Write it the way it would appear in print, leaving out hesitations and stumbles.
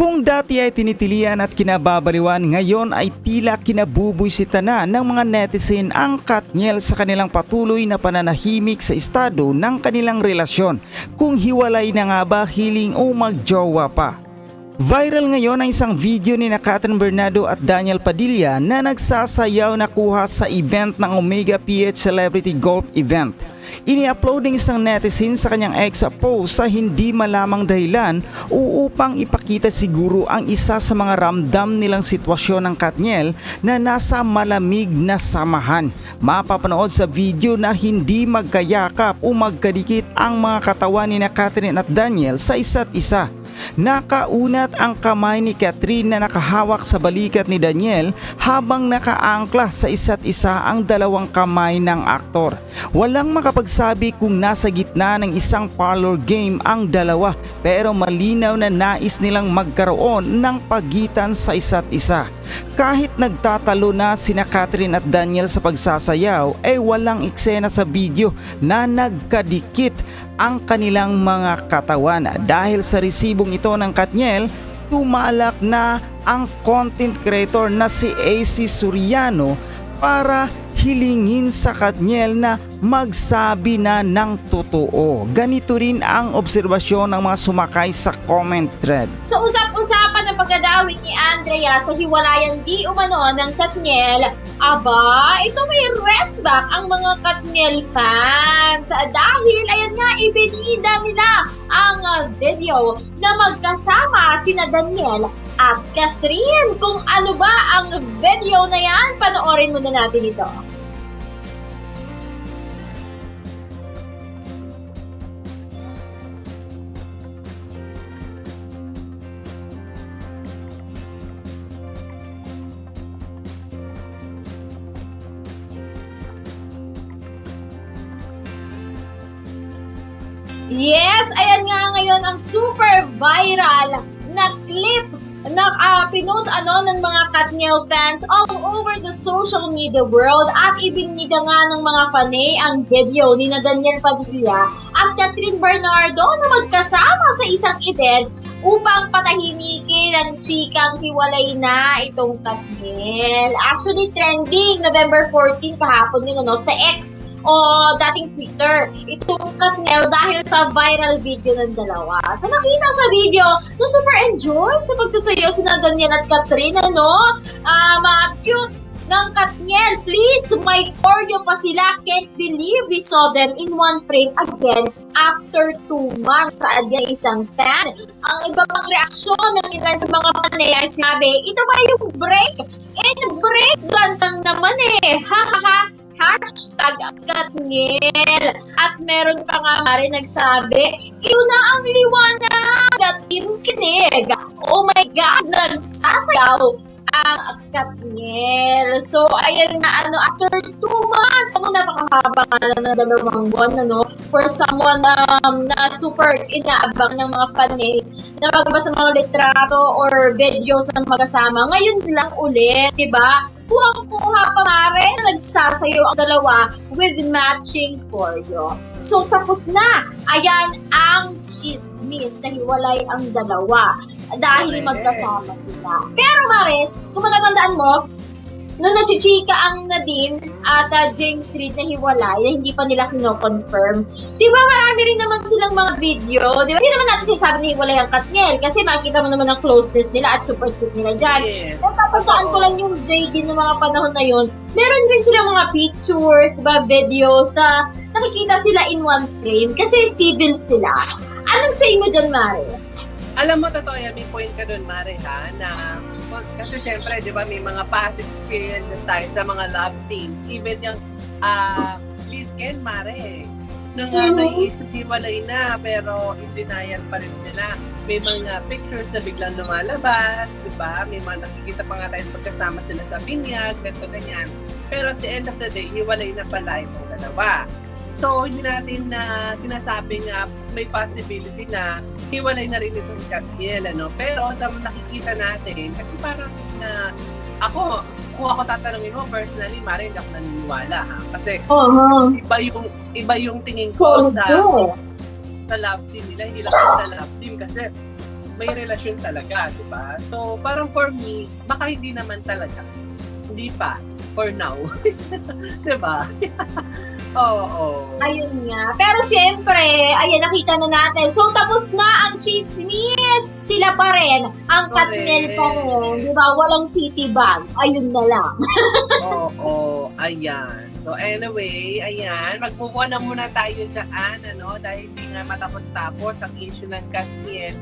Kung dati ay tinitilian at kinababaliwan, ngayon ay tila kinabubuysitan na ng mga netizen ang Katniel sa kanilang patuloy na pananahimik sa estado ng kanilang relasyon. Kung hiwalay na nga ba, hiling o magjowa pa. Viral ngayon ang isang video ni Catherine Bernardo at Daniel Padilla na nagsasayaw na kuha sa event ng Omega PH Celebrity Golf Event. Ini-upload ng isang netizen sa kanyang ex post sa hindi malamang dahilan o upang ipakita siguro ang isa sa mga ramdam nilang sitwasyon ng Katniel na nasa malamig na samahan. Mapapanood sa video na hindi magkayakap o magkadikit ang mga katawan ni Catherine at Daniel sa isa't isa. Nakaunat ang kamay ni Catherine na nakahawak sa balikat ni Daniel habang nakaangkla sa isa't isa ang dalawang kamay ng aktor. Walang makapagsabi kung nasa gitna ng isang parlor game ang dalawa, pero malinaw na nais nilang magkaroon ng pagitan sa isa't isa. Kahit nagtatalo na sina Catherine at Daniel sa pagsasayaw, walang eksena sa video na nagkadikit ang kanilang mga katawan. Dahil sa resibong ito ng Katniel, tumalak na ang content creator na si AC Soriano para hilingin sa Katniel na magsabi na ng totoo. Ganito rin ang obserbasyon ng mga sumakay sa comment thread. Sa usap-usapan ng pagdadawit ni Andrea sa hiwalayan di umano ng Katniel, aba, ito may rest back ang mga Katniel fans. Dahil ayan nga, ibinida nila ang video na magkasama sina Daniel at Catherine. Kung ano ba ang video na yan, panoorin muna natin ito. Yes, ayan nga ngayon ang super viral na clip na pinost ng mga Katniel fans all over the social media world at ibinida nga ng mga fanay ang video ni Daniel Padilla at Catherine Bernardo na magkasama sa isang event upang patahimikin ang chikang hiwalay na itong Katniel. Actually trending November 14 kahapon yun sa X o dating Twitter itong Katniel dahil sa viral video ng dalawa. So nakita sa video na super enjoy sa pagsasayaw sina Daniel at Catherine, cute ng Katniel. Please, may choreo pa sila. Can't believe we saw them in one frame again after 2 months. Saad ng isang fan. Ang iba pang reaksyon ng ilan sa mga panay ay sinabi, ito ba yung break? Break dance lang naman ha. Hashtag Katniel. At meron pa nga rin nagsabi, iyon na ang liwanag at yung kinig. Oh my God, nagsasayaw ang Katniel. So, ayan na, after 2 months, napakahaba nga na 2 buwan, for someone na super inaabang ng mga panay na magbasa mga litrato or videos ng magkasama. Ngayon lang ulit, diba? Kuha pa rin na nagsasayaw ang dalawa with matching choreo. So, tapos na. Ayan ang chismis na hiwalay ang dalawa dahil magkasama sila. Pero Mare, kung matatandaan mo, nung nachichika ang Nadine at James Reid na hiwalay, na hindi pa nila kino-confirm, di ba marami rin naman silang mga video, di ba? Hindi naman natin sinasabi na hiwalay ang Katniel kasi makikita mo naman ang closeness nila at super sweet nila dyan. Yes. Natapagtaan ko lang yung JD ng mga panahon na yun, meron din silang mga pictures, di ba, videos na nakikita sila in one frame kasi civil sila. Anong say mo dyan, Mare? Alam mo, totoo yan, may point ka doon, Mare, na kasi syempre, di ba, may mga past experiences tayo sa mga love teams. Even yung Liz Ken, Mare, nung naiisip hiwalay na, pero in denial pa rin sila. May mga pictures na biglang lumalabas, di ba? May mga nakikita pa nga tayo pagkasama sila sa binyag, ganyan. Pero at the end of the day, hiwalay na pala itong dalawa. So, hindi natin na sinasabing may possibility na hiwalay na rin itong Katniel, Pero sa nakikita natin, kasi parang kung ako tatanungin mo, personally, Mare, hindi ako naniniwala, ha? Kasi iba yung tingin ko sa love team nila, hindi lang sa love team. Kasi may relasyon talaga, di ba? So, parang for me, baka hindi naman talaga. Hindi pa. For now. Di ba? Oo. Ayun nga. Pero syempre, ayan, nakita na natin. So, tapos na ang chismis. Sila pa rin. Ang Katniel pa rin. Di ba? Walang titibag. Ayun na lang. Oo. Ayan. So, anyway, ayan. Mag-move on na muna tayo dyan, ano? Dahil hindi nga matapos-tapos ang issue ng Katniel